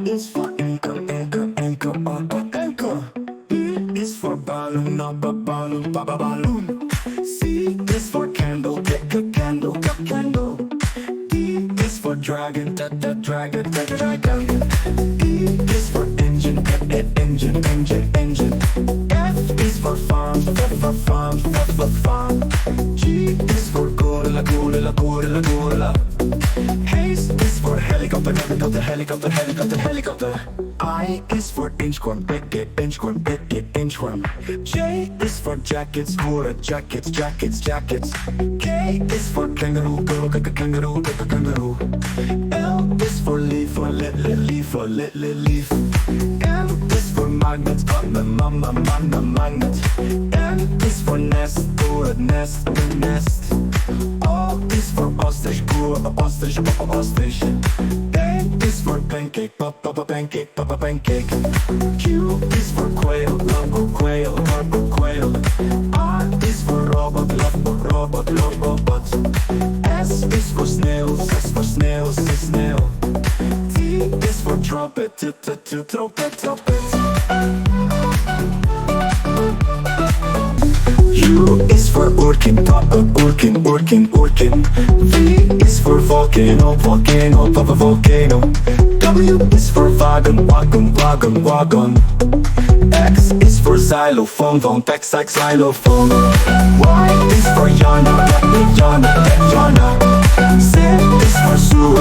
is for anchor, anchor, anchor, anchor. B is for balloon, balloon, balloon. C is for candle, candle, candle. D is for dragon, dragon, dragon. E is for engine, engine, engine, engine. F is for farm, farm, farm. G is for gorilla, gorilla, gorilla, gorilla. H is for helicopter, helicopter, helicopter, helicopter, helicopter. I is for inchworm, inchworm, inchworm. J is for jackets, jackets, jackets, jackets. K is for kangaroo, kangaroo, kangaroo. L is for leaf, leaf, leaf. M is for magnet, magnet. N is for nest, nest, nest. O is for ostrich, ostrich, ostrich. A is for pancake, pancake, pancake. Q is for quail, quail, quail. R is for robot, robot, robot. S is for snails, snail. T is for trumpet, trumpet, trumpet. U is for urchin, urchin. V is for volcano, volcano. W is for wagon, wagon. X is for xylophone, xylophone. Y is for yana, yana. Z is for zoo.